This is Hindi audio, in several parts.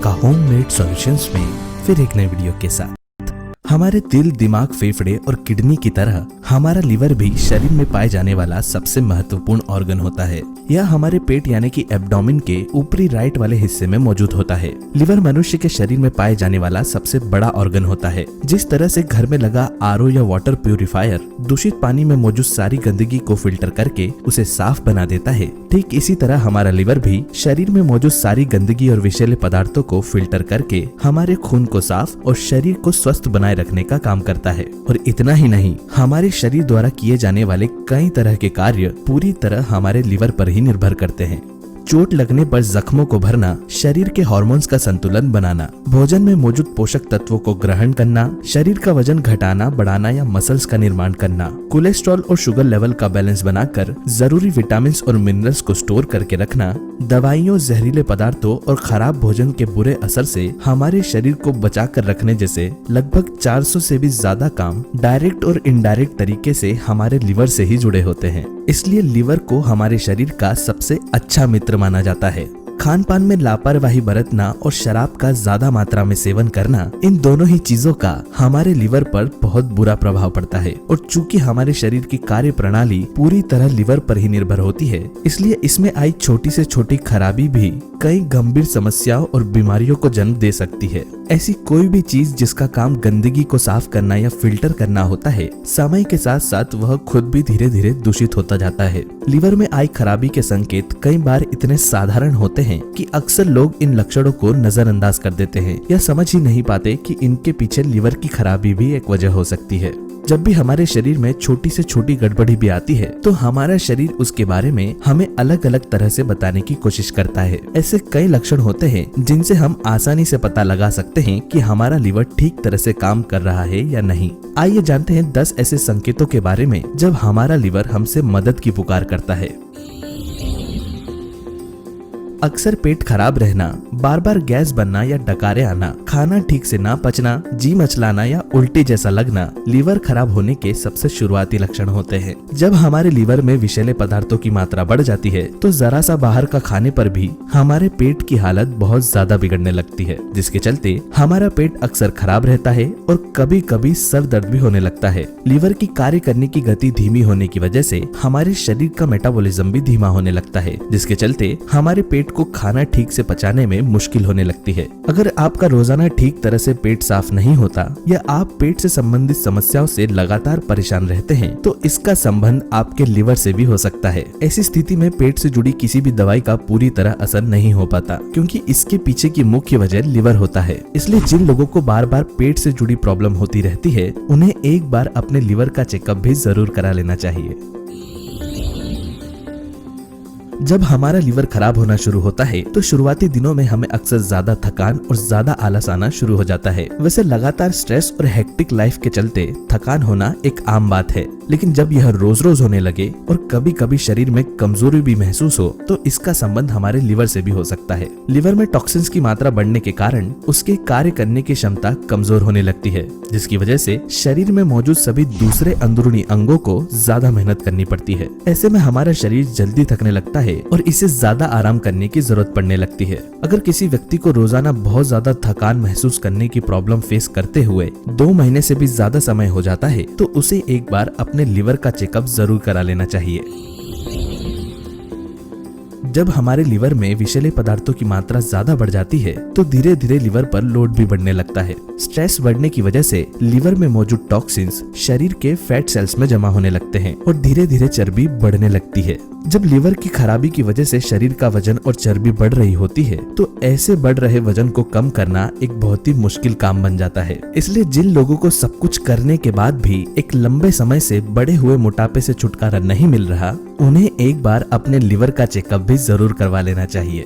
आपका होममेड सॉल्यूशंस में फिर एक नए वीडियो के साथ। हमारे दिल, दिमाग, फेफड़े और किडनी की तरह हमारा लिवर भी शरीर में पाए जाने वाला सबसे महत्वपूर्ण ऑर्गन होता है। यह हमारे पेट यानी कि एब्डोमेन के ऊपरी राइट वाले हिस्से में मौजूद होता है। लिवर मनुष्य के शरीर में पाए जाने वाला सबसे बड़ा ऑर्गन होता है। जिस तरह से घर में लगा आरओ या वाटर प्यूरिफायर दूषित पानी में मौजूद सारी गंदगी को फिल्टर करके उसे साफ बना देता है, ठीक इसी तरह हमारा लिवर भी शरीर में मौजूद सारी गंदगी और विषैले पदार्थों को फिल्टर करके हमारे खून को साफ और शरीर को स्वस्थ बनाए रखने का काम करता है। और इतना ही नहीं, हमारे शरीर द्वारा किए जाने वाले कई तरह के कार्य पूरी तरह हमारे लिवर पर ही निर्भर करते हैं। चोट लगने पर जख्मों को भरना, शरीर के हार्मोन्स का संतुलन बनाना, भोजन में मौजूद पोषक तत्वों को ग्रहण करना, शरीर का वजन घटाना, बढ़ाना या मसल्स का निर्माण करना, कोलेस्ट्रॉल और शुगर लेवल का बैलेंस बनाकर जरूरी विटामिन और मिनरल्स को स्टोर करके रखना, दवाइयों, जहरीले पदार्थों और खराब भोजन के बुरे असर से हमारे शरीर को बचा कर रखने जैसे लगभग 400 से भी ज्यादा काम डायरेक्ट और इनडायरेक्ट तरीके से हमारे लिवर से ही जुड़े होते हैं। इसलिए लिवर को हमारे शरीर का सबसे अच्छा मित्र माना जाता है। खान पान में लापरवाही बरतना और शराब का ज्यादा मात्रा में सेवन करना, इन दोनों ही चीजों का हमारे लिवर पर बहुत बुरा प्रभाव पड़ता है। और चूंकि हमारे शरीर की कार्य प्रणाली पूरी तरह लिवर पर ही निर्भर होती है, इसलिए इसमें आई छोटी से छोटी खराबी भी कई गंभीर समस्याओं और बीमारियों को जन्म दे सकती है। ऐसी कोई भी चीज जिसका काम गंदगी को साफ करना या फिल्टर करना होता है, समय के साथ साथ वह खुद भी धीरे धीरे दूषित होता जाता है। लिवर में आई खराबी के संकेत कई बार इतने साधारण होते हैं कि अक्सर लोग इन लक्षणों को नजरअंदाज कर देते हैं या समझ ही नहीं पाते कि इनके पीछे लिवर की खराबी भी एक वजह हो सकती है। जब भी हमारे शरीर में छोटी से छोटी गड़बड़ी भी आती है, तो हमारा शरीर उसके बारे में हमें अलग अलग तरह से बताने की कोशिश करता है। ऐसे कई लक्षण होते हैं जिनसे हम आसानी से पता लगा सकते हैं कि हमारा लिवर ठीक तरह से काम कर रहा है या नहीं। आइए जानते हैं 10 ऐसे संकेतों के बारे में जब हमारा लिवर हमसे मदद की पुकार करता है। अक्सर पेट खराब रहना, बार बार गैस बनना या डकारे आना, खाना ठीक से ना पचना, जी मचलाना या उल्टी जैसा लगना लिवर खराब होने के सबसे शुरुआती लक्षण होते हैं। जब हमारे लिवर में विषैले पदार्थों की मात्रा बढ़ जाती है, तो जरा सा बाहर का खाने पर भी हमारे पेट की हालत बहुत ज्यादा बिगड़ने लगती है, जिसके चलते हमारा पेट अक्सर खराब रहता है और कभी कभी सर दर्द भी होने लगता है। लिवर की कार्य करने की गति धीमी होने की वजह से हमारे शरीर का मेटाबॉलिज्म भी धीमा होने लगता है, जिसके चलते हमारे पेट को खाना ठीक से पचाने में मुश्किल होने लगती है। अगर आपका रोजाना ठीक तरह से पेट साफ नहीं होता या आप पेट से संबंधित समस्याओं से लगातार परेशान रहते हैं, तो इसका संबंध आपके लिवर से भी हो सकता है। ऐसी स्थिति में पेट से जुड़ी किसी भी दवाई का पूरी तरह असर नहीं हो पाता, क्योंकि इसके पीछे की मुख्य वजह लिवर होता है। इसलिए जिन लोगों को बार बार पेट से जुड़ी प्रॉब्लम होती रहती है, उन्हें एक बार अपने लिवर का चेकअप भी जरूर करा लेना चाहिए। जब हमारा लिवर खराब होना शुरू होता है, तो शुरुआती दिनों में हमें अक्सर ज्यादा थकान और ज्यादा आलस आना शुरू हो जाता है। वैसे लगातार स्ट्रेस और हेक्टिक लाइफ के चलते थकान होना एक आम बात है, लेकिन जब यह रोज रोज होने लगे और कभी कभी शरीर में कमजोरी भी महसूस हो, तो इसका संबंध हमारे लिवर से भी हो सकता है। लिवर में टॉक्सिन्स की मात्रा बढ़ने के कारण उसके कार्य करने की क्षमता कमजोर होने लगती है, जिसकी वजह से शरीर में मौजूद सभी दूसरे अंदरूनी अंगों को ज्यादा मेहनत करनी पड़ती है। ऐसे में हमारा शरीर जल्दी थकने लगता है और इसे ज्यादा आराम करने की जरूरत पड़ने लगती है। अगर किसी व्यक्ति को रोजाना बहुत ज्यादा थकान महसूस करने की प्रॉब्लम फेस करते हुए 2 महीने से भी ज्यादा समय हो जाता है, तो उसे एक बार अपने लिवर का चेकअप जरूर करा लेना चाहिए। जब हमारे लिवर में विषैले पदार्थों की मात्रा ज्यादा बढ़ जाती है, तो धीरे धीरे लिवर पर लोड भी बढ़ने लगता है। स्ट्रेस बढ़ने की वजह से लिवर में मौजूद टॉक्सिन्स शरीर के फैट सेल्स में जमा होने लगते हैं और धीरे धीरे चर्बी बढ़ने लगती है। जब लिवर की खराबी की वजह से शरीर का वजन और चर्बी बढ़ रही होती है, तो ऐसे बढ़ रहे वजन को कम करना एक बहुत ही मुश्किल काम बन जाता है। इसलिए जिन लोगों को सब कुछ करने के बाद भी एक लंबे समय से बढ़े हुए मोटापे से छुटकारा नहीं मिल रहा, उन्हें एक बार अपने लिवर का चेकअप भी जरूर करवा लेना चाहिए।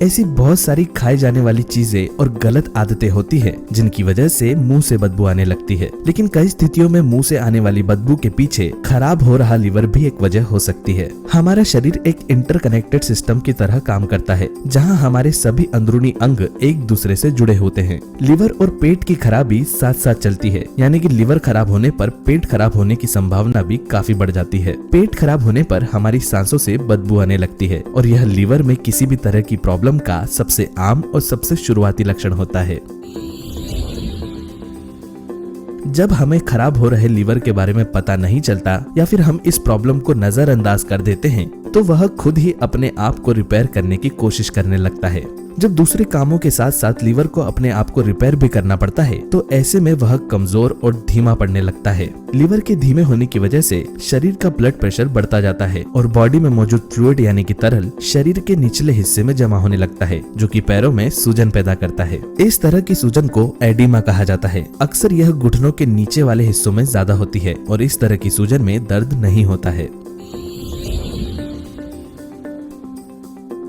ऐसी बहुत सारी खाई जाने वाली चीजें और गलत आदतें होती है, जिनकी वजह से मुंह से बदबू आने लगती है। लेकिन कई स्थितियों में मुंह से आने वाली बदबू के पीछे खराब हो रहा लिवर भी एक वजह हो सकती है। हमारा शरीर एक इंटरकनेक्टेड सिस्टम की तरह काम करता है, जहां हमारे सभी अंदरूनी अंग एक दूसरे से जुड़े होते हैं। लिवर और पेट की खराबी साथ साथ चलती है, यानी कि लिवर खराब होने पर पेट खराब होने की संभावना भी काफी बढ़ जाती है। पेट खराब होने पर हमारी सांसों से बदबू आने लगती है और यह लिवर में किसी भी तरह की प्रॉब्लम प्रॉब्लम का सबसे आम और सबसे शुरुआती लक्षण होता है। जब हमें खराब हो रहे लीवर के बारे में पता नहीं चलता या फिर हम इस प्रॉब्लम को नजरअंदाज कर देते हैं तो वह खुद ही अपने आप को रिपेयर करने की कोशिश करने लगता है। जब दूसरे कामों के साथ साथ लीवर को अपने आप को रिपेयर भी करना पड़ता है तो ऐसे में वह कमजोर और धीमा पड़ने लगता है। लीवर के धीमे होने की वजह से शरीर का ब्लड प्रेशर बढ़ता जाता है और बॉडी में मौजूद फ्लूइड यानी कि तरल शरीर के निचले हिस्से में जमा होने लगता है, जो कि पैरों में सूजन पैदा करता है। इस तरह की सूजन को एडिमा कहा जाता है। अक्सर यह घुटनों के नीचे वाले हिस्सों में ज्यादा होती है और इस तरह की सूजन में दर्द नहीं होता है।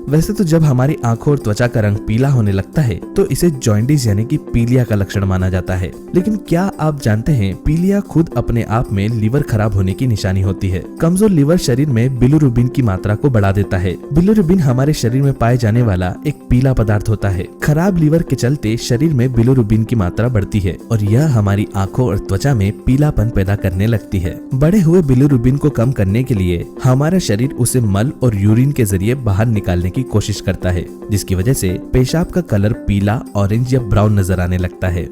वैसे तो जब हमारी आंखों और त्वचा का रंग पीला होने लगता है तो इसे जॉन्डिस यानी कि पीलिया का लक्षण माना जाता है। लेकिन क्या आप जानते हैं पीलिया खुद अपने आप में लीवर खराब होने की निशानी होती है। कमजोर लीवर शरीर में बिलिरुबिन की मात्रा को बढ़ा देता है। बिलिरुबिन हमारे शरीर में पाए जाने वाला एक पीला पदार्थ होता है। खराब लीवर के चलते शरीर में बिलिरुबिन की मात्रा बढ़ती है और यह हमारी आंखों और त्वचा में पीलापन पैदा करने लगती है। बढ़े हुए बिलिरुबिन को कम करने के लिए हमारा शरीर उसे मल और यूरिन के जरिए बाहर निकालने की कोशिश करता है, जिसकी वजह से पेशाब का कलर पीला, ऑरेंज या ब्राउन नजर आने लगता है।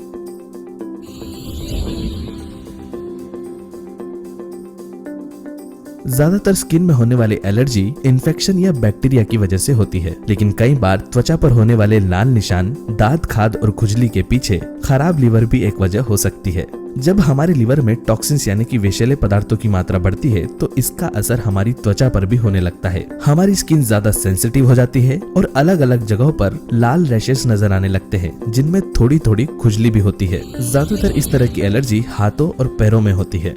ज्यादातर स्किन में होने वाली एलर्जी इन्फेक्शन या बैक्टीरिया की वजह से होती है, लेकिन कई बार त्वचा पर होने वाले लाल निशान, दांत खाद और खुजली के पीछे खराब लीवर भी एक वजह हो सकती है। जब हमारे लीवर में टॉक्सिन्स यानी कि विषैले पदार्थों की मात्रा बढ़ती है तो इसका असर हमारी त्वचा पर भी होने लगता है। हमारी स्किन ज्यादा सेंसिटिव हो जाती है और अलग अलग जगहों पर लाल रैशेस नजर आने लगते हैं, जिनमें थोड़ी थोड़ी खुजली भी होती है। ज्यादातर इस तरह की एलर्जी हाथों और पैरों में होती है।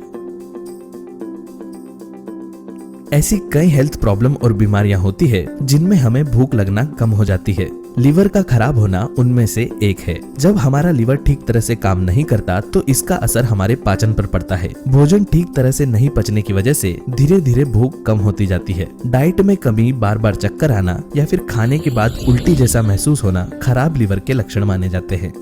ऐसी कई हेल्थ प्रॉब्लम और बीमारियां होती है जिनमें हमें भूख लगना कम हो जाती है। लीवर का खराब होना उनमें से एक है। जब हमारा लीवर ठीक तरह से काम नहीं करता तो इसका असर हमारे पाचन पर पड़ता है। भोजन ठीक तरह से नहीं पचने की वजह से धीरे धीरे भूख कम होती जाती है। डाइट में कमी, बार बार चक्कर आना या फिर खाने के बाद उल्टी जैसा महसूस होना खराब लीवर के लक्षण माने जाते हैं।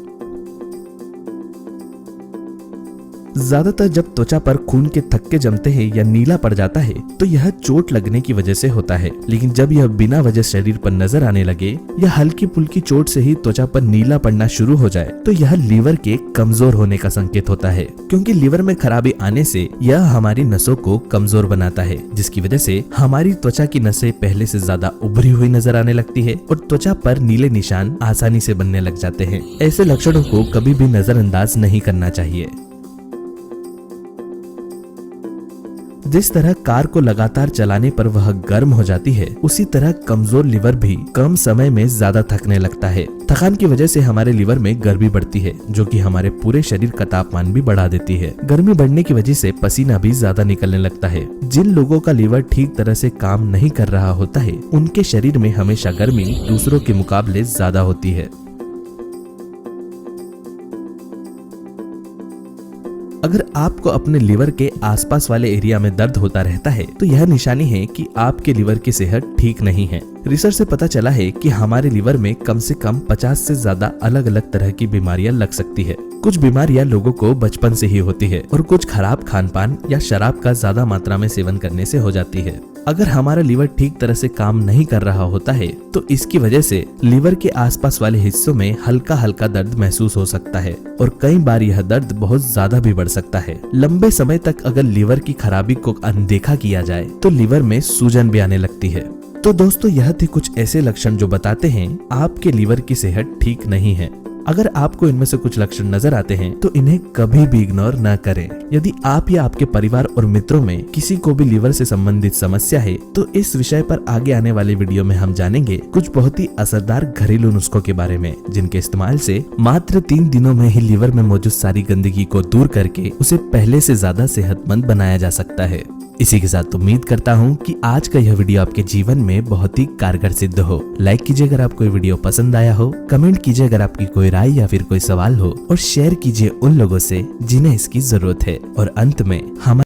ज्यादातर जब त्वचा पर खून के थक्के जमते हैं या नीला पड़ जाता है तो यह चोट लगने की वजह से होता है, लेकिन जब यह बिना वजह शरीर पर नजर आने लगे या हल्की फुल्की चोट से ही त्वचा पर नीला पड़ना शुरू हो जाए तो यह लीवर के कमजोर होने का संकेत होता है, क्योंकि लीवर में खराबी आने से यह हमारी नसों को कमजोर बनाता है, जिसकी वजह से हमारी त्वचा की नसें पहले से ज्यादा उभरी हुई नजर आने लगती है और त्वचा पर नीले निशान आसानी से बनने लग जाते हैं। ऐसे लक्षणों को कभी भी नजरअंदाज नहीं करना चाहिए। जिस तरह कार को लगातार चलाने पर वह गर्म हो जाती है, उसी तरह कमजोर लीवर भी कम समय में ज्यादा थकने लगता है। थकान की वजह से हमारे लीवर में गर्मी बढ़ती है, जो कि हमारे पूरे शरीर का तापमान भी बढ़ा देती है। गर्मी बढ़ने की वजह से पसीना भी ज्यादा निकलने लगता है। जिन लोगों का लीवर ठीक तरह से काम नहीं कर रहा होता है, उनके शरीर में हमेशा गर्मी दूसरों के मुकाबले ज्यादा होती है। अगर आपको अपने लीवर के आसपास वाले एरिया में दर्द होता रहता है तो यह निशानी है कि आपके लीवर की सेहत ठीक नहीं है। रिसर्च से पता चला है कि हमारे लीवर में कम से कम 50 से ज्यादा अलग अलग तरह की बीमारियां लग सकती है। कुछ बीमारियां लोगों को बचपन से ही होती है और कुछ खराब खान पान या शराब का ज्यादा मात्रा में सेवन करने से हो जाती है। अगर हमारा लीवर ठीक तरह से काम नहीं कर रहा होता है तो इसकी वजह से लीवर के आसपास वाले हिस्सों में हल्का हल्का दर्द महसूस हो सकता है और कई बार यह दर्द बहुत ज्यादा भी बढ़ सकता है। लंबे समय तक अगर लीवर की खराबी को अनदेखा किया जाए तो लीवर में सूजन भी आने लगती है। तो दोस्तों, यह थे कुछ ऐसे लक्षण जो बताते हैं आपके लीवर की सेहत ठीक नहीं है। अगर आपको इनमें से कुछ लक्षण नजर आते हैं तो इन्हें कभी भी इग्नोर न करें। यदि आप या आपके परिवार और मित्रों में किसी को भी लीवर से संबंधित समस्या है तो इस विषय पर आगे आने वाले वीडियो में हम जानेंगे कुछ बहुत ही असरदार घरेलू नुस्खों के बारे में, जिनके इस्तेमाल से मात्र 3 दिनों में ही लीवर में मौजूद सारी गंदगी को दूर करके उसे पहले से ज्यादा सेहतमंद बनाया जा सकता है। इसी के साथ उम्मीद करता हूँ कि आज का यह वीडियो आपके जीवन में बहुत ही कारगर सिद्ध हो। लाइक कीजिए अगर आपको ये वीडियो पसंद आया हो, कमेंट कीजिए अगर आपकी कोई राय या फिर कोई सवाल हो और शेयर कीजिए उन लोगों से जिन्हें इसकी जरूरत है। और अंत में हमारे